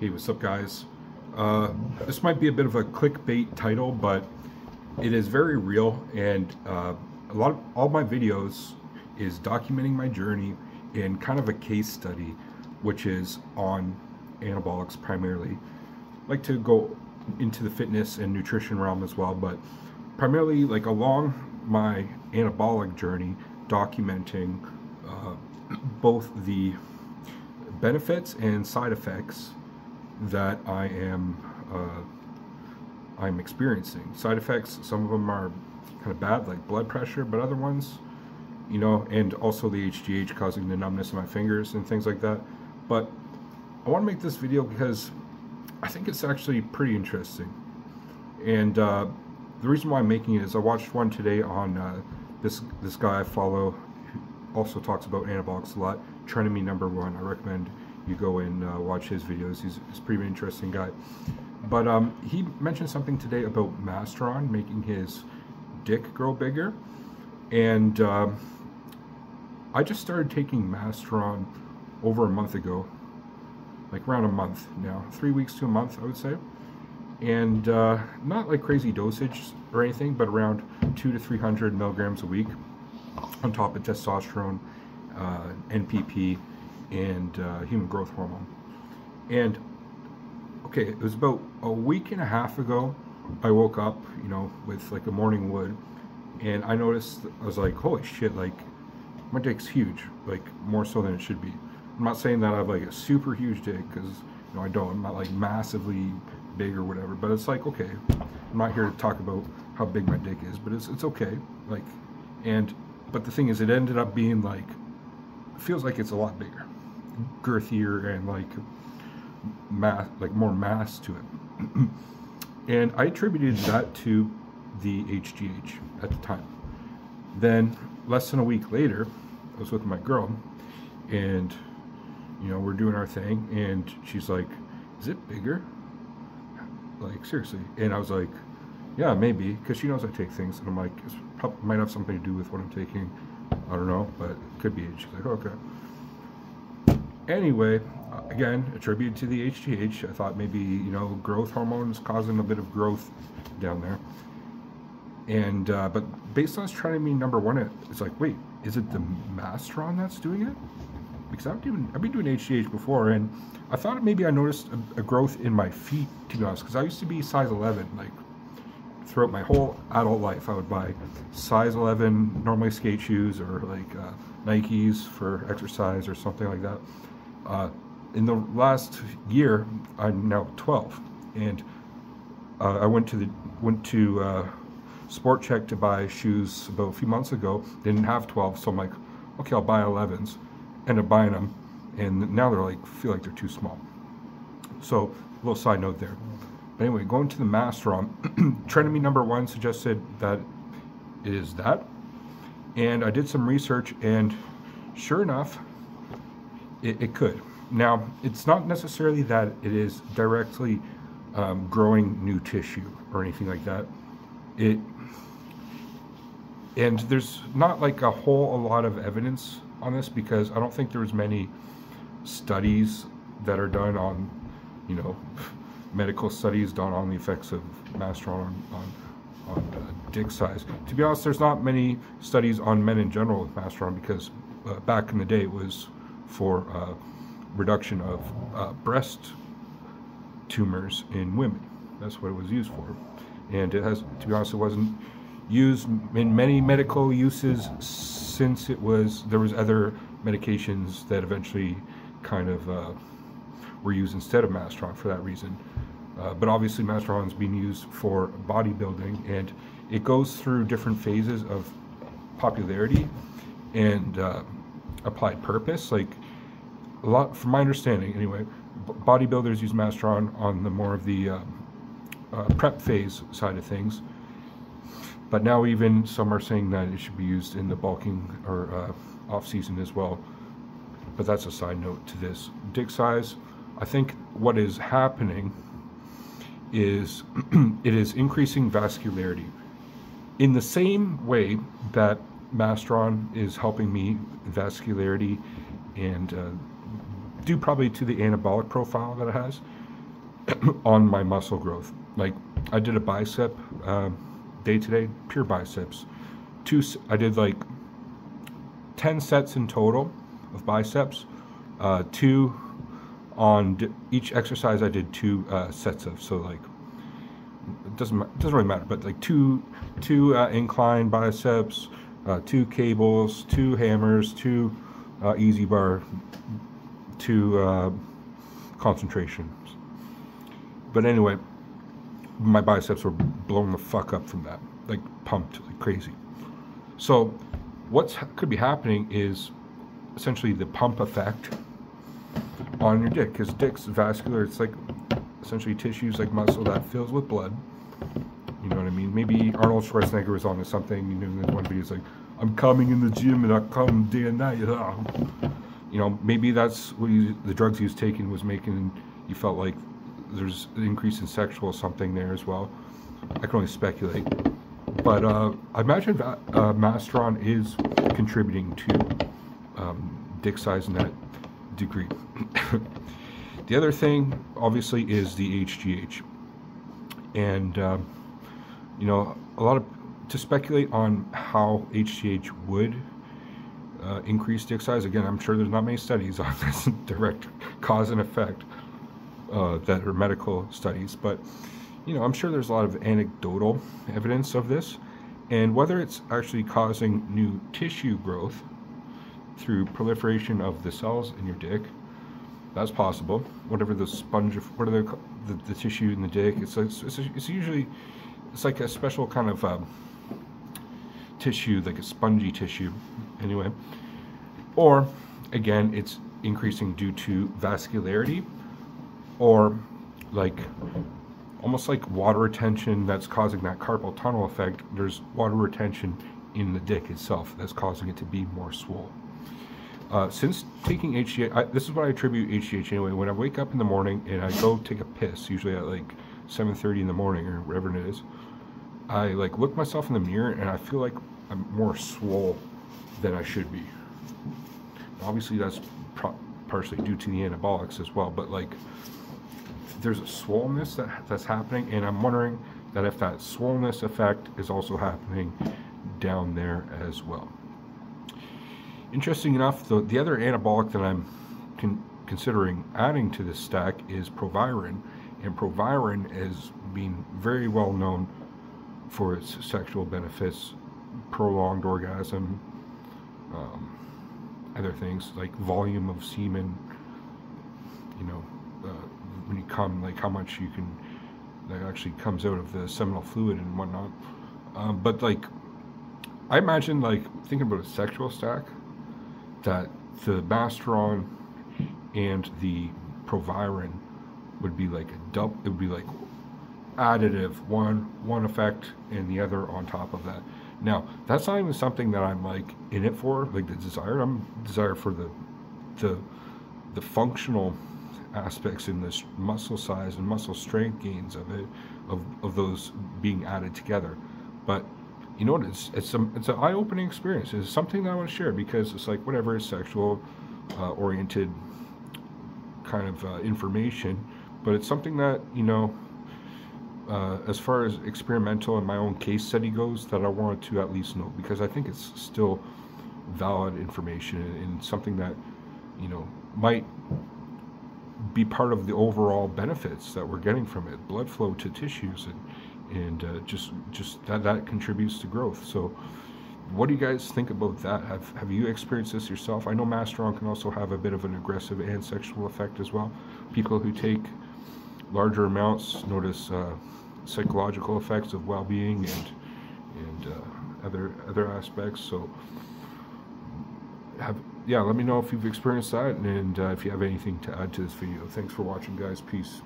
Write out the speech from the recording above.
Hey, what's up, guys? This might be a bit of a clickbait title, but it is very real, and all my videos is documenting my journey in kind of a case study, which is on anabolics primarily. I like to go into the fitness and nutrition realm as well, but primarily like along my anabolic journey, documenting both the benefits and side effects that I'm experiencing. Side effects, some of them are kind of bad, like blood pressure, but other ones, you know, and also the HGH causing the numbness in my fingers and things like that. But I want to make this video because I think it's actually pretty interesting. And the reason why I'm making it is I watched one today on this guy I follow, who also talks about anabolics a lot, Trinity #1. I recommend you go and watch his videos. He's a pretty interesting guy. But he mentioned something today about Masteron making his dick grow bigger. And I just started taking Masteron over a month ago, like around a month now, 3 weeks to a month, I would say. And not like crazy dosage or anything, but around 200 to 300 milligrams a week on top of testosterone, NPP, and human growth hormone. And okay, it was about a week and a half ago I woke up, you know, with like a morning wood, and I noticed, I was like, holy shit, like my dick's huge, like more so than it should be. I'm not saying that I have like a super huge dick, because you know I don't. I'm not like massively big or whatever, but it's like, okay, I'm not here to talk about how big my dick is, but it's okay, like. And but the thing is, it ended up being like, it feels like it's a lot bigger, girthier, and like more mass to it. And I attributed that to the HGH at the time. Then less than a week later, I was with my girl, and you know, we're doing our thing, and she's like, is it bigger? Like, seriously. And I was like, yeah, maybe, because she knows I take things, and I'm like, it might have something to do with what I'm taking. I don't know, but it could be. She's like, okay. Anyway, again, attributed to the HGH. I thought maybe, you know, growth hormones causing a bit of growth down there. And but based on this Trinity #1, it's like, wait, is it the Masteron that's doing it? Because I've been doing HGH before, and I thought maybe I noticed a growth in my feet, to be honest, because I used to be size 11, like throughout my whole adult life. I would buy size 11, normally skate shoes, or like Nikes for exercise or something like that. In the last year, I'm now 12, and I went to Sport Check to buy shoes about a few months ago. They didn't have 12, so I'm like, okay, I'll buy 11s. Ended up buying them, and now they're like, feel like they're too small. So a little side note there. But anyway, going to the Masteron, Trinity #1 suggested that it is that, and I did some research, and sure enough, it could. Now, it's not necessarily that it is directly growing new tissue or anything like that. And there's not like a lot of evidence on this, because I don't think there's many studies that are done on, you know, medical studies done on the effects of Masteron on dick size. To be honest, there's not many studies on men in general with Masteron, because back in the day it was for reduction of breast tumors in women. That's what it was used for. And it has, to be honest, it wasn't used in many medical uses since there was other medications that eventually kind of were used instead of Masteron for that reason. But obviously Masteron is being used for bodybuilding, and it goes through different phases of popularity and applied purpose. Like a lot, from my understanding anyway, bodybuilders use Masteron on the more of the prep phase side of things. But now even some are saying that it should be used in the bulking or off-season as well. But that's a side note to this. Dick size, I think what is happening is it is increasing vascularity. In the same way that Masteron is helping me vascularity and due probably to the anabolic profile that it has. on my muscle growth. Like, I did a bicep day today, pure biceps. I did like 10 sets in total of biceps. Two on each exercise. I did 2 sets of. So like, it doesn't really matter. But like two incline biceps, 2 cables, 2 hammers, 2 easy bar, 2 concentrations. But anyway, my biceps were blown the fuck up from that, like pumped like crazy. So what could be happening is essentially the pump effect on your dick, because dick's vascular. It's like essentially tissues like muscle that fills with blood. You know what I mean? Maybe Arnold Schwarzenegger was on to something. You know, in one video it's like, I'm coming in the gym and I come day and night. You know, maybe that's what the drugs he was taking was making you felt like there's an increase in sexual something there as well. I can only speculate. But I imagine that Masteron is contributing to dick size in that degree. The other thing, obviously, is the HGH. And, you know, to speculate on how HGH would increase dick size, again, I'm sure there's not many studies on this direct cause and effect that are medical studies, but you know, I'm sure there's a lot of anecdotal evidence of this, and whether it's actually causing new tissue growth through proliferation of the cells in your dick, that's possible. Whatever the sponge, what are the tissue in the dick? It's usually like a special kind of tissue, like a spongy tissue, anyway. Or again, it's increasing due to vascularity, or like almost like water retention that's causing that carpal tunnel effect. There's water retention in the dick itself that's causing it to be more swole. Since taking HGH, this is what I attribute HGH anyway. When I wake up in the morning and I go take a piss, usually at like 7:30 in the morning or whatever it is, I like look myself in the mirror and I feel like I'm more swole than I should be. Obviously that's partially due to the anabolics as well, but like there's a swollenness that's happening, and I'm wondering that if that swollenness effect is also happening down there as well. Interesting enough, the other anabolic that I'm considering adding to this stack is Proviron, and Proviron is being very well known for its sexual benefits, prolonged orgasm, other things like volume of semen, you know, when you come, like how much you can, that actually comes out of the seminal fluid and whatnot. But like, I imagine, like, thinking about a sexual stack, that the Masteron and the Proviron would be like a double, it would be like additive, one effect and the other on top of that. Now, that's not even something that I'm like in it for, like the desire. I'm desire for the functional aspects in this muscle size and muscle strength gains of it, of those being added together. But you know what, it's an eye-opening experience. It's something that I want to share, because it's like, whatever, is sexual oriented kind of information, but it's something that, you know, as far as experimental and my own case study goes, that I wanted to at least know, because I think it's still valid information and something that, you know, might be part of the overall benefits that we're getting from it, blood flow to tissues, and just that contributes to growth. So what do you guys think about that? Have you experienced this yourself? I know Masteron can also have a bit of an aggressive and sexual effect as well. People who take larger amounts notice psychological effects of well-being and other aspects. So let me know if you've experienced that, and if you have anything to add to this video. Thanks for watching, guys. Peace.